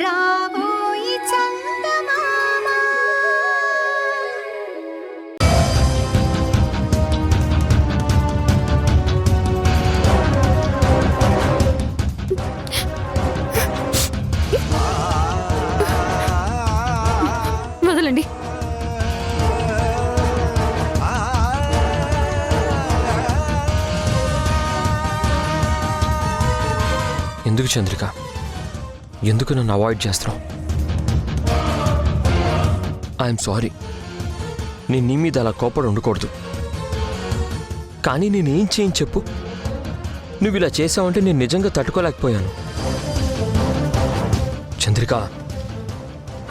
రాబోయి చందమామ. వదలండి. ఎందుకు చంద్రిక, ఎందుకు నన్ను అవాయిడ్ చేస్తున్నావు? I'm sorry. నేను నీ మీద అలా కోపడి ఉండకూడదు, కానీ నేనేం చేయను చెప్పు? నువ్వు ఇలా చేసావంటే నేను నిజంగా తట్టుకోలేకపోయాను. Chandrika,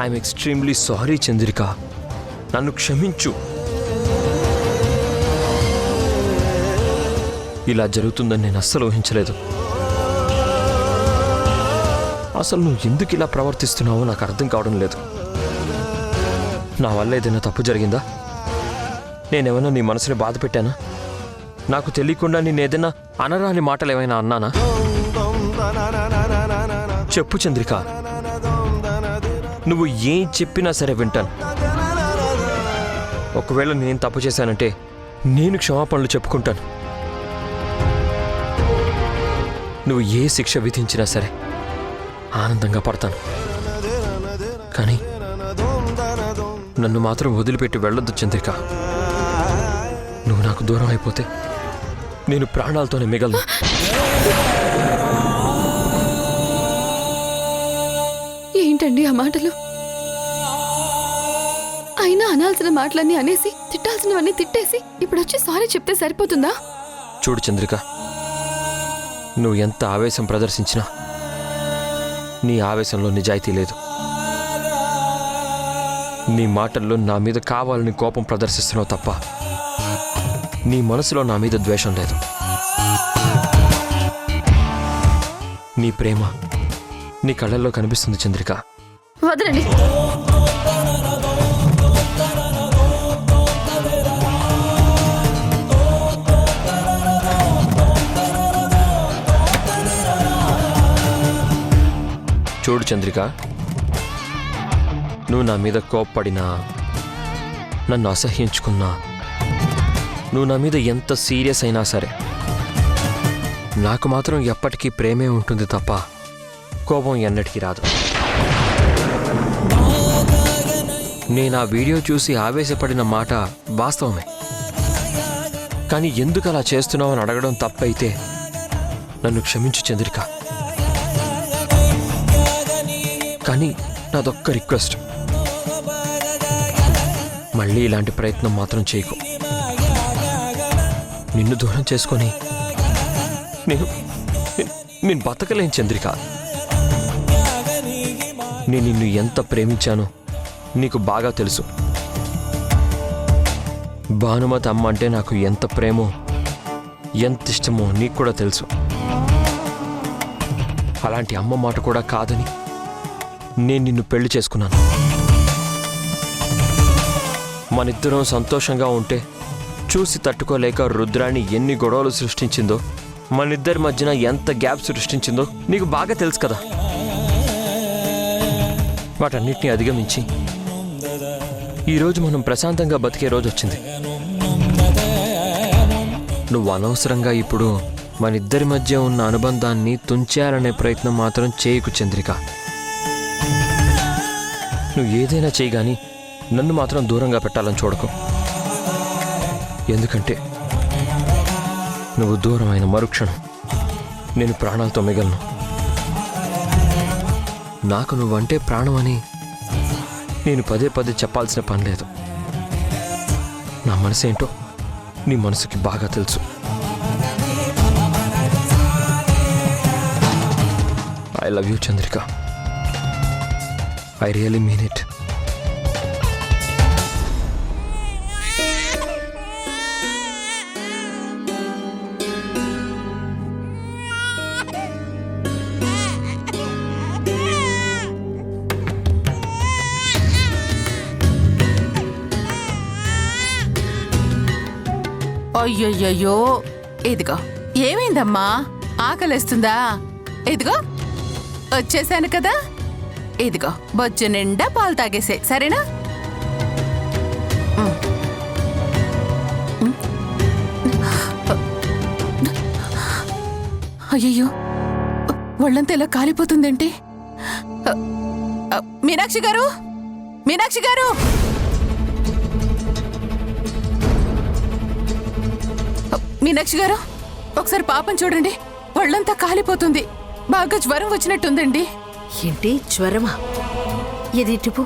I'm extremely sorry Chandrika, నన్ను క్షమించు. ఇలా జరుగుతుందని నేను అస్సలు ఊహించలేదు. అసలు నువ్వు ఎందుకు ఇలా ప్రవర్తిస్తున్నావో నాకు అర్థం కావడం లేదు. నా వల్ల ఏదైనా తప్పు జరిగిందా? నేనేమైనా నీ మనసుని బాధ పెట్టానా? నాకు తెలియకుండా నేను ఏదైనా అనరాని మాటలు ఏమైనా అన్నానా? చెప్పు చంద్రిక, నువ్వు ఏం చెప్పినా సరే వింటాను. ఒకవేళ నేను తప్పు చేశానంటే నేను క్షమాపణలు చెప్పుకుంటాను. నువ్వు ఏ శిక్ష విధించినా సరే ఆనందంగా పడతాను. కానీ నన్ను మాత్రం వదిలిపెట్టి వెళ్ళొద్దు చంద్రిక. నువ్వు నాకు దూరం అయిపోతే నేను ప్రాణాలతోనే మిగలను. ఏంటండి ఆ మాటలు? అయినా అనాల్సిన మాటలన్నీ అనేసి తిట్టాల్సినవన్నీ తిట్టేసి ఇప్పుడు వచ్చి సారీ చెప్తే సరిపోతుందా? చూడు చంద్రిక, నువ్వు ఎంత ఆవేశం ప్రదర్శించినా నీ ఆవేశంలో నిజాయితీ లేదు. నీ మాటల్లో నా మీద కావాలని కోపం ప్రదర్శిస్తున్నావు తప్ప నీ మనసులో నా మీద ద్వేషం లేదు. నీ ప్రేమ నీ కళ్ళల్లో కనిపిస్తుంది చంద్రిక. వదలండి. చూడు చంద్రిక, నువ్వు నా మీద కోప్పడినా, నన్ను అసహ్యించుకున్నా, నువ్వు నా మీద ఎంత సీరియస్ అయినా సరే నాకు మాత్రం ఎప్పటికీ ప్రేమే ఉంటుంది తప్ప కోపం ఎన్నటికీ రాదు. నేను ఆ వీడియో చూసి ఆవేశపడిన మాట వాస్తవమే, కానీ ఎందుకు అలా చేస్తున్నావు అని అడగడం తప్పైతే నన్ను క్షమించు చంద్రిక. కానీ నాదొక్క రిక్వెస్ట్, మళ్ళీ ఇలాంటి ప్రయత్నం మాత్రం చేయకు. నిన్ను దూరం చేసుకొని నేను బతకలేను చంద్రిక. నేను నిన్ను ఎంత ప్రేమించానో నీకు బాగా తెలుసు. భానుమతి అమ్మ అంటే నాకు ఎంత ప్రేమో ఎంత ఇష్టమో నీకు కూడా తెలుసు. అలాంటి అమ్మ మాట కూడా కాదని నేను నిన్ను పెళ్లి చేసుకున్నాను. మనిద్దరం సంతోషంగా ఉంటే చూసి తట్టుకోలేక రుద్రాణి ఎన్ని గొడవలు సృష్టించిందో, మనిద్దరి మధ్యన ఎంత గ్యాప్ సృష్టించిందో నీకు బాగా తెలుసు కదా. వాటన్నిటిని అధిగమించి ఈరోజు మనం ప్రశాంతంగా బతికే రోజు వచ్చింది. నువ్వు అనవసరంగా ఇప్పుడు మనిద్దరి మధ్య ఉన్న అనుబంధాన్ని తుంచేయాలనే ప్రయత్నం మాత్రం చేయకు చంద్రిక. నువ్వు ఏదైనా చేయి గాని నన్ను మాత్రం దూరంగా పెట్టాలని చూడకు. ఎందుకంటే నువ్వు దూరమైన మరుక్షణం నేను ప్రాణాలతో మిగలను. నాకు నువ్వంటే ప్రాణం అని నేను పదే పదే చెప్పాల్సిన పని లేదు. నా మనసేంటో నీ మనసుకి బాగా తెలుసు. I love you Chandrika. I really mean it. అయ్యయ్యో, ఇదిగో ఏమైందమ్మా? ఆకలిస్తుందా? ఇదిగో వచ్చేసాను కదా. ఇదిగో బొజ్జు నిండా పాలు తాగేసే సరేనా? అయ్యయ్యో ఒళ్ళంతా ఇలా కాలిపోతుందేంటి? మీనాక్షి గారు, మీనాక్షి గారు! మీనాక్షి గారు ఒకసారి పాపం చూడండి, ఒళ్ళంతా కాలిపోతుంది, బాగా జ్వరం వచ్చినట్టుందండి. ఏంటి జ్వరమా? ఏది టిపు?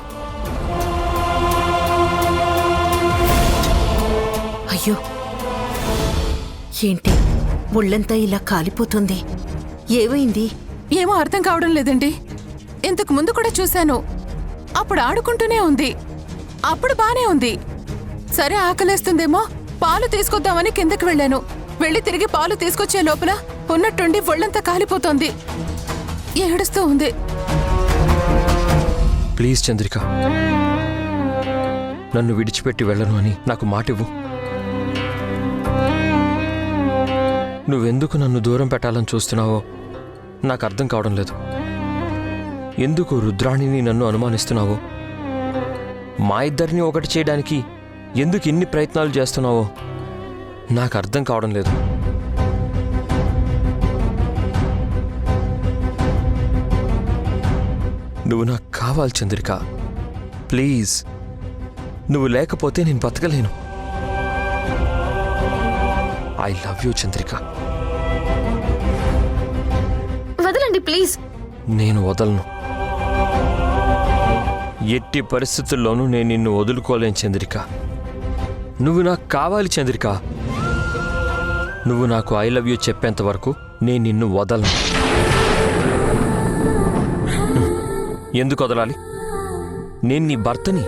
అయ్యో ఏంటి ఒళ్ళంతా ఇలా కాలిపోతుంది? ఏమైంది? ఏమో అర్థం కావడం లేదండి. ఇంతకు ముందు కూడా చూశాను, అప్పుడు ఆడుకుంటూనే ఉంది, అప్పుడు బానే ఉంది. సరే ఆకలేస్తుందేమో పాలు తీసుకొద్దామని కిందకి వెళ్ళాను. వెళ్ళి తిరిగి పాలు తీసుకొచ్చే లోపల ఉన్నట్టుండి ఒళ్ళంతా కాలిపోతోంది, ఏడుస్తూ ఉంది. ప్లీజ్ చంద్రిక, నన్ను విడిచిపెట్టి వెళ్ళను అని నాకు మాటివ్వు. నువ్వెందుకు నన్ను దూరం పెట్టాలని చూస్తున్నావో నాకు అర్థం కావడం లేదు. ఎందుకు రుద్రాణిని నన్ను అనుమానిస్తున్నావో, మా ఇద్దరిని ఒకటి చేయడానికి ఎందుకు ఇన్ని ప్రయత్నాలు చేస్తున్నావో నాకు అర్థం కావడం లేదు. నువ్వు నాకు కావాలి చంద్రిక, ప్లీజ్. నువ్వు లేకపోతే నేను బతకలేను. I love you Chandrika. వదలండి ప్లీజ్. నేను వదలను. ఎట్టి పరిస్థితుల్లోనూ నేను నిన్ను వదులుకోలేను చంద్రిక. నువ్వు నాకు కావాలి చంద్రిక. నువ్వు నాకు ఐ లవ్ యూ చెప్పేంత వరకు నేను నిన్ను వదలను. ఎందుకు వదలాలి? నేను నీ భర్తని.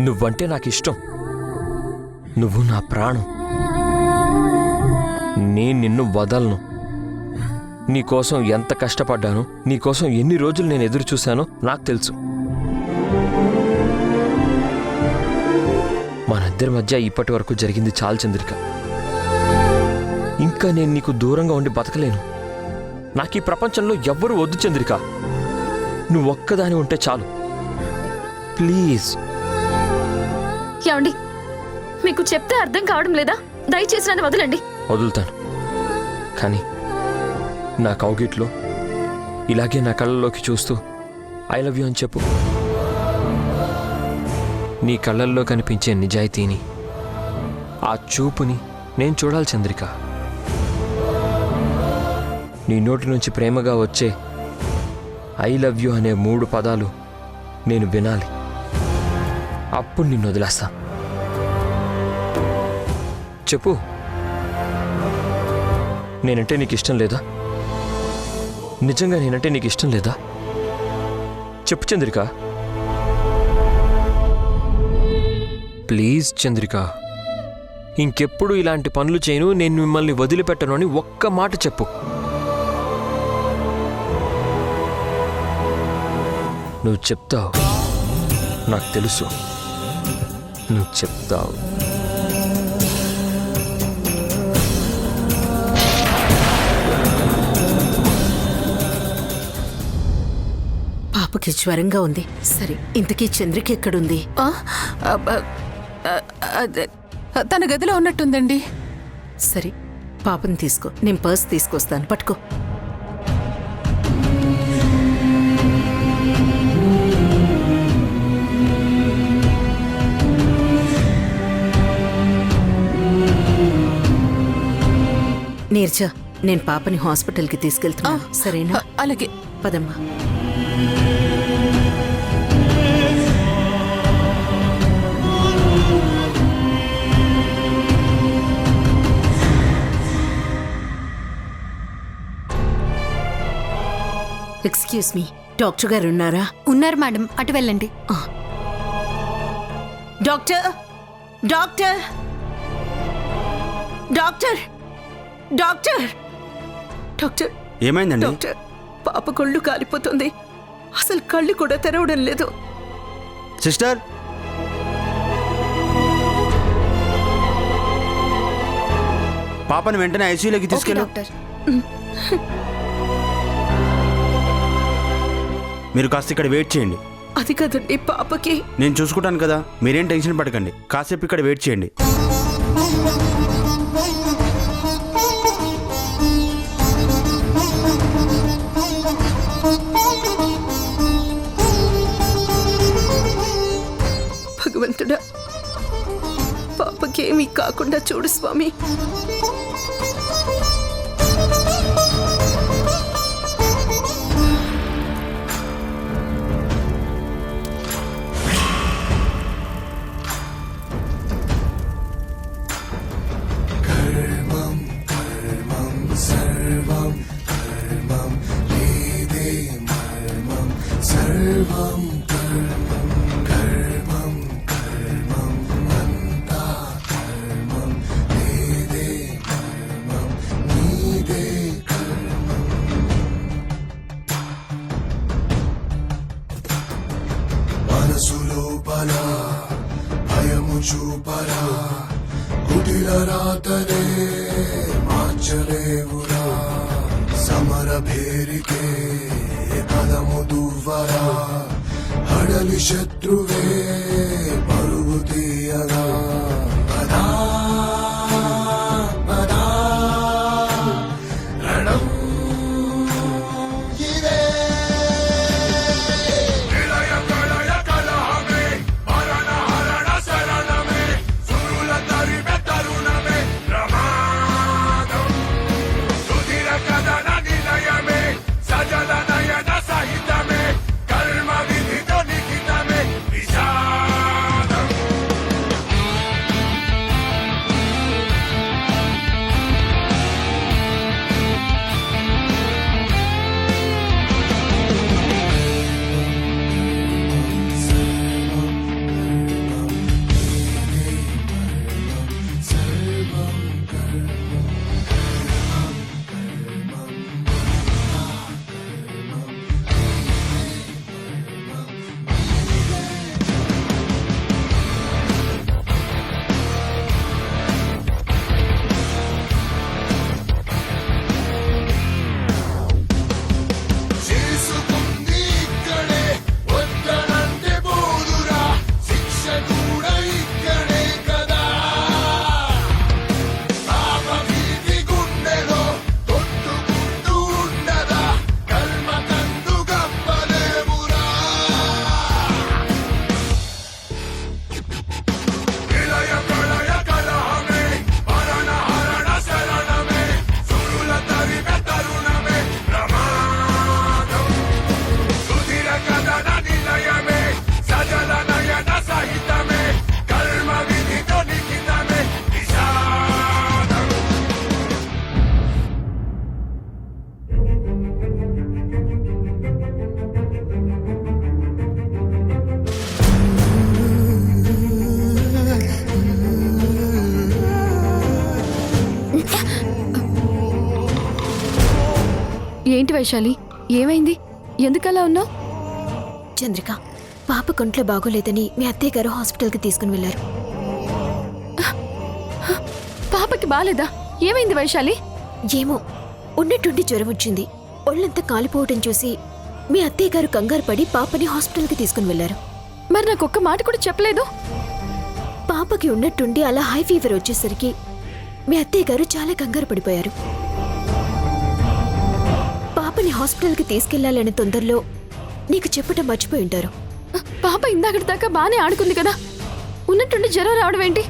నువ్వంటే నాకు ఇష్టం. నువ్వు నా ప్రాణం. నేను నిన్ను వదలను. నీకోసం ఎంత కష్టపడ్డానో, నీకోసం ఎన్ని రోజులు నేను ఎదురు చూశానో నాకు తెలుసు. మనిద్దరి మధ్య ఇప్పటి వరకు జరిగింది చాలు చంద్రిక. ఇంకా నేను నీకు దూరంగా ఉండి బతకలేను. నాకు ఈ ప్రపంచంలో ఎవ్వరూ వద్దు చంద్రిక. నువ్వు ఒక్కదాని ఉంటే చాలు, ప్లీజ్. ఏమండి, మీకు చెప్తే అర్థం కావడం లేదా? దయచేసి నన్ను వదలండి. వదులుతాను, కానీ నా కౌగిట్లో ఇలాగే నా కళ్ళల్లోకి చూస్తూ ఐ లవ్ యూ అని చెప్పు. నీ కళ్ళల్లో కనిపించే నిజాయితీని, ఆ చూపుని నేను చూడాలి చంద్రిక. నీ నోటి నుంచి ప్రేమగా వచ్చే ఐ లవ్ యూ అనే 3 పదాలు నేను వినాలి. అప్పుడు నిన్ను వదిలేస్తా. చెప్పు, నేనంటే నీకు ఇష్టం లేదా? నిజంగా నేనంటే నీకు ఇష్టం లేదా? చెప్పు చంద్రిక, ప్లీజ్ చంద్రిక. ఇంకెప్పుడు ఇలాంటి పనులు చేయను, నేను మిమ్మల్ని వదిలిపెట్టను అని ఒక్క మాట చెప్పు. నువ్వు చెప్తావు, నాకు తెలుసు. నువ్వు చెప్తావు. పాపకి జ్వరంగా ఉంది. సరే, ఇంతకీ చంద్రిక ఎక్కడుంది? తన గదిలో ఉన్నట్టుందండి. సరే, పాపని తీసుకో, నేను పర్స్ తీసుకొస్తాను, పట్టుకో. నీర్జా, నేను పాపని హాస్పిటల్కి తీసుకెళ్తున్నా, సరేనా? అలాగే. పదమ్మా. ఎక్స్క్యూజ్ మీ, డాక్టర్ గారు ఉన్నారా? ఉన్నారు మేడం, అటు వెళ్ళండి. Doctor, doctor, doctor, doctor, doctor. ఏమైందండి? డాక్టర్, పాప కళ్ళు కాలిపోతుంది, అసలు కళ్ళు కూడా తెరవడం లేదు. సిస్టర్, పాపని వెంటనే ఐసీయూలోకి తీసుకెళ్ళు. డాక్టర్. మీరు కాస్త ఇక్కడ వెయిట్ చేయండి. అది కదండి పాపకి. నేను చూసుకుంటాను కదా, మీరేం టెన్షన్ పడకండి. కాసేపు ఇక్కడ వెయిట్ చేయండి. భగవంతుడా, పాపకేమీ కాకుండా చూడు స్వామి. మనసులోపల భయము చూపరా, కుటిల రాతనే మార్చలేవురా, సమర భేరికే పదము దువ్వరా, హడలి శత్రువే పరుగు తీయగా. పదా పదా రణం ఇదే. ఏంటి వైశాలి, ఏమైంది? ఎందుకలా ఉన్నావు? చంద్రిక, పాప కొంట్లో బాగోలేదని మీ అత్తయ్య గారు హాస్పిటల్కి తీసుకుని వెళ్ళారు. పాపకి బాలేదా? ఏమైంది వైశాలి? ఏమో, ఉన్నట్టుండి జ్వరం వచ్చింది. ఒళ్ళంతా కాలిపోవటం చూసి మీ అత్తయ్య గారు కంగారు పడి పాపని హాస్పిటల్కి తీసుకుని వెళ్ళారు. మరి నాకు ఒక్క మాట కూడా చెప్పలేదు. పాపకి ఉన్నట్టుండి అలా హై ఫీవర్ వచ్చేసరికి మీ అత్తయ్య గారు చాలా కంగారు పడిపోయారు. పాపని హాస్పిటల్కి తీసుకెళ్లాలనే తొందరలో నీకు చెప్పటం మర్చిపోయి ఉంటారు. పాప ఇందాకటి దాకా బానే ఆడుకుంది కదా, ఉన్నట్టుండి జ్వరం రావడం ఏంటి?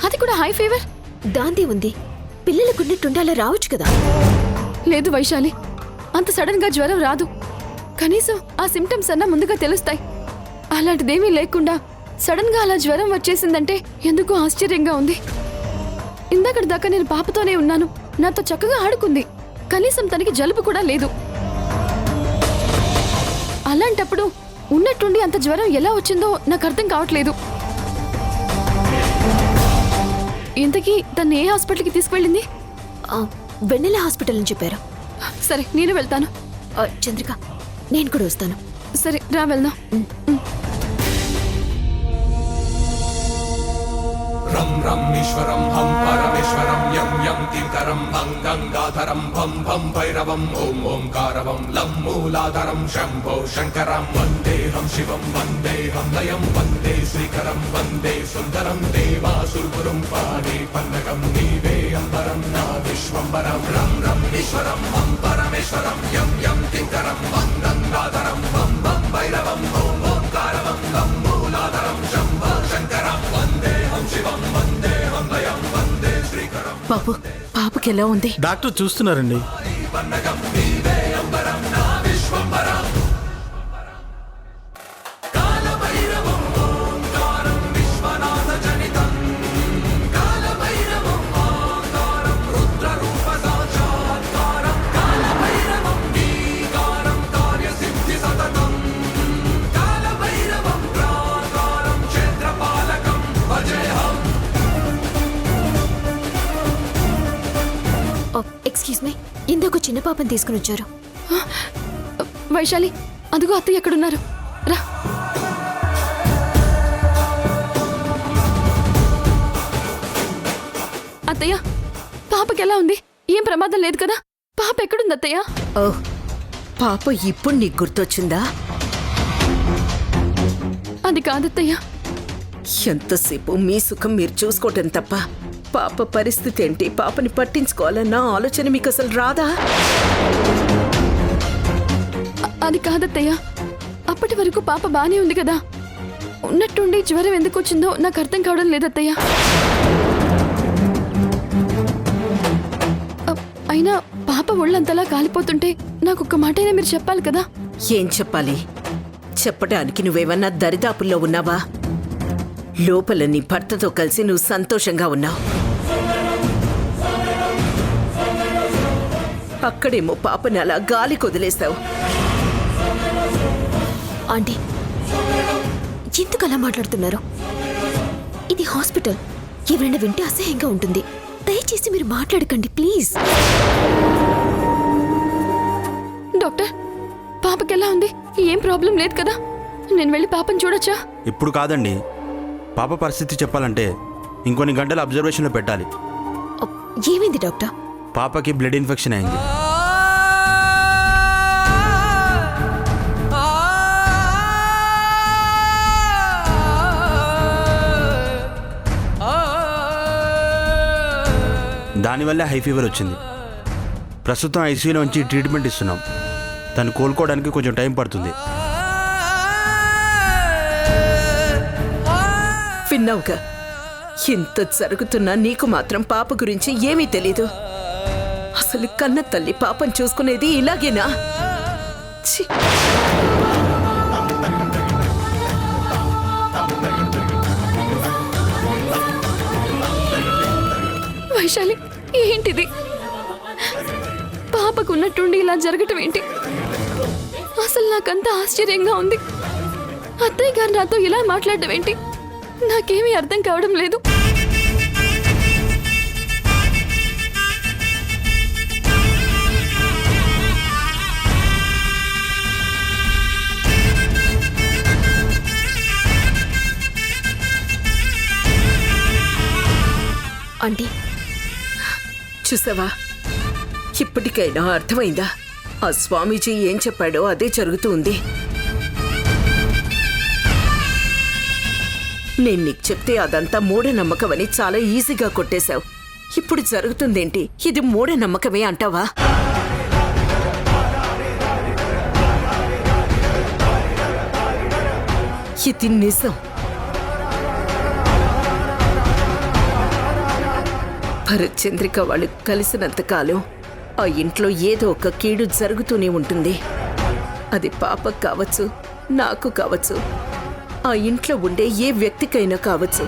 అది కూడా హై ఫీవర్. దాందే ఉంది, పిల్లలకు ఉన్నట్టుండి అలా రావచ్చు కదా. లేదు వైశాలి, అంత సడన్ గా జ్వరం రాదు. కనీసం ఆ సిమ్టమ్స్ అన్నా ముందుగా తెలుస్తాయి. అలాంటిదేమీ లేకుండా సడన్ గా అలా జ్వరం వచ్చేసిందంటే ఎందుకో ఆశ్చర్యంగా ఉంది. ఇందాకటి దాకా నేను పాపతోనే ఉన్నాను, నాతో చక్కగా ఆడుకుంది. కనీసం తనకి జలుబు కూడా లేదు. అలాంటప్పుడు ఉన్నట్టుండి అంత జ్వరం ఎలా వచ్చిందో నాకు అర్థం కావట్లేదు. ఇంతకీ తను ఏ హాస్పిటల్కి తీసుకువెళ్ళింది? వెన్నెల హాస్పిటల్ అని చెప్పారు. సరే, నేను వెళ్తాను. చంద్రిక, నేను కూడా వస్తాను. సరే, రా వెళ్దాం. రం రం ఈశ్వరం హం పరమేశ్వరం యం యం కింకరం భం గంగాధరం భం భం భైరవం ఓం ఓంకారవం లం మూలాధరం శంభో శంకరం వందేహం శివం వందేహం లయం వందే శ్రీకరం వందే సుందరం దేవాసురపురం పాడే పన్నగం నీవే అంబరం నా విశ్వంబరం రం రం ఈశ్వరం హం పరమేశ్వరం యం యం కింకరం భం గంగాధరం భం భం భైరవం ఓం ఓంకారవం లం మూలాధరం శంభో శంకరం వందేహం శివం వందేహం లయం వందే శ్రీకరం బాబు పాపకి ఎలా ఉంది? డాక్టర్ చూస్తున్నారండి. పన్నగం నీవే అంబరం నా విశ్వంబరం కాలభైరవం ఓంకారం విశ్వనాథ జనితం కాలభైరవం ఆకారం రుద్రరూప సాక్షాత్కారం కాలభైరవం నీకారం కార్యసిద్ధి సతతం కాలభైరవం ప్రాకారం క్షేత్రపాలకం భజేహం. ఎక్స్క్యూజ్ మీ, ఇందాక చిన్న పాపని తీసుకుని వచ్చారు. వైశాలి, అదిగో అత్తయ్య ఎక్కడున్నారు? రా. అత్తయ్య, పాపకి ఎలా ఉంది? ఏం ప్రమాదం లేదు కదా? పాప ఎక్కడుంది అత్తయ్య? ఓ పాప ఇప్పుడు నీకు గుర్తొచ్చిందా? అది కాదత్తయ్య. ఎంతసేపు మీ సుఖం మీరు చూసుకోవటం తప్ప పాప పరిస్థితి ఏంటి, పాపని పట్టించుకోవాలన్న ఆలోచన మీకు అసలు రాదా? అది కాదత్తయ్య. అప్పటి వరకు పాప బానే ఉంది కదా. ఉన్నట్టుండి జ్వరం ఎందుకు వచ్చిందో నాకు అర్థం కావడం లేదత్తయ్య. అయినా పాప ఒళ్ళంతలా కాలిపోతుంటే నాకు ఒక్క మాటైనా మీరు చెప్పాలి కదా. ఏం చెప్పాలి? చెప్పడానికి నువ్వేమన్నా దరిదాపుల్లో ఉన్నావా? లోపల నీ భర్తతో కలిసి నువ్వు సంతోషంగా ఉన్నావు. అక్కడేమో పాపని అలా గాలి కొదిలేశావు. ఆంటీ, ఎందుకు అలా మాట్లాడుతున్నారు? ఇది హాస్పిటల్. ఎవరైనా వింటే అసహ్యంగా ఉంటుంది. దయచేసి మీరు మాట్లాడకండి ప్లీజ్. డాక్టర్, పాపకి ఎలా ఉంది? ఏం ప్రాబ్లం లేదు కదా? నేను వెళ్ళి పాపని చూడొచ్చా? ఇప్పుడు కాదండి. పాప పరిస్థితి చెప్పాలంటే ఇంకొన్ని గంటలు అబ్జర్వేషన్లో పెట్టాలి. ఏమైంది డాక్టర్? పాపకి బ్లడ్ ఇన్ఫెక్షన్ అయింది. దానివల్ల హై ఫీవర్ వచ్చింది. ప్రస్తుతం ఐసీయూలో ఉంచి ట్రీట్మెంట్ ఇస్తున్నాం. తను కోలుకోవడానికి కొంచెం టైం పడుతుంది. విన్నావుగా, ఇంత జరుగుతున్నా నీకు మాత్రం పాప గురించి ఏమీ తెలీదు. అసలు కన్న తల్లి పాపం చూసుకునేది ఇలాగేనా? ఛీ! వైశాలి, ఏంటిది? పాపకున్నట్టుండి ఇలా జరగటం ఏంటి? అసలు నాకంత ఆశ్చర్యంగా ఉంది. అత్తయ్య గారు నాతో ఇలా మాట్లాడటం ఏంటి? నాకేమీ అర్థం కావడం లేదు. ఆంటీ, చూసావా, ఇప్పటికైనా అర్థమైందా? ఆ స్వామీజీ ఏం చెప్పాడో అదే జరుగుతూ ఉంది. నేను నీకు చెప్తే అదంతా మూఢనమ్మకమని చాలా ఈజీగా కొట్టేశావు. ఇప్పుడు జరుగుతుందేంటి? ఇది మూఢనమ్మకమే అంటావా? ఇది నిజం. భరత్ చంద్రిక వాళ్ళు కలిసినంతకాలం ఆ ఇంట్లో ఏదో ఒక కీడు జరుగుతూనే ఉంటుంది. అది పాపకు కావచ్చు, నాకు కావచ్చు, ఆ ఇంట్లో ఉండే ఏ వ్యక్తికైనా కావచ్చు.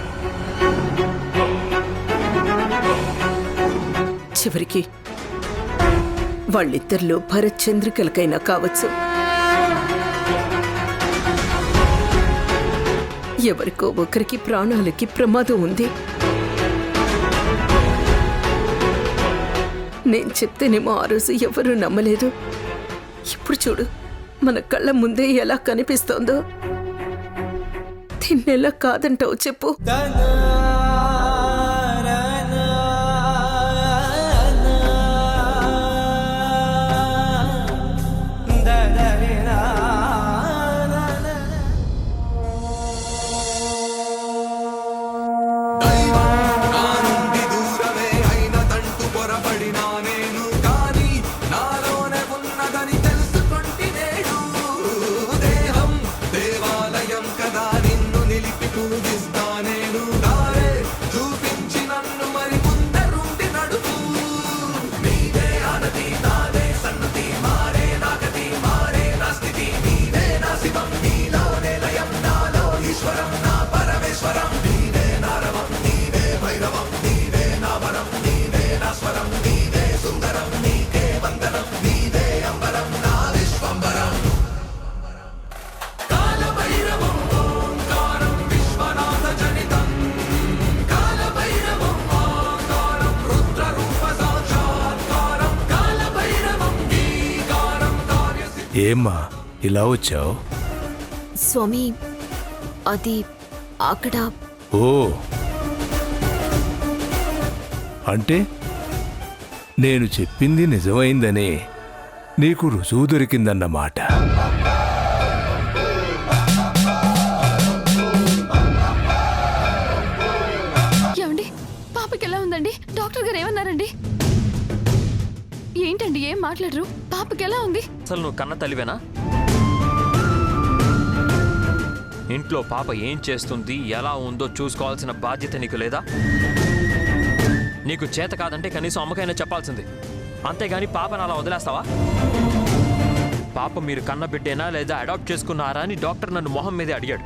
చివరికి వాళ్ళిద్దరిలో భరత్ చంద్రికలకైనా కావచ్చు. ఎవరికో ఒకరికి ప్రాణాలకి ప్రమాదం ఉంది. నేను చెప్తేనేమో ఆ రోజు ఎవరూ నమ్మలేదు. ఇప్పుడు చూడు, మన కళ్ళ ముందే ఎలా కనిపిస్తోందో. దీన్నెలా కాదంటావు చెప్పు? ఏమ్మా ఇలా వచ్చావు? స్వామి అది అక్కడ ఓ అంటే నేను చెప్పింది నిజమైందనే నీకు రుజువు దొరికిందన్నమాట. ఏమండి పాపకి ఎలా ఉందండి? డాక్టర్ గారు ఏమన్నారండి? ఏంటండి ఏం మాట్లాడరు? పాపకి ఎలా ఉంది? అసలు నువ్వు కన్న తల్లివేనా? ఇంట్లో పాప ఏం చేస్తుంది, ఎలా ఉందో చూసుకోవాల్సిన బాధ్యత నీకు లేదా? నీకు చేత కాదంటే కనీసం అమ్మకైనా చెప్పాల్సింది, అంతేగాని పాపను అలా వదిలేస్తావా? పాప మీరు కన్న బిడ్డేనా లేదా అడాప్ట్ చేసుకున్నారా అని డాక్టర్ నన్ను మొహం మీదే అడిగాడు.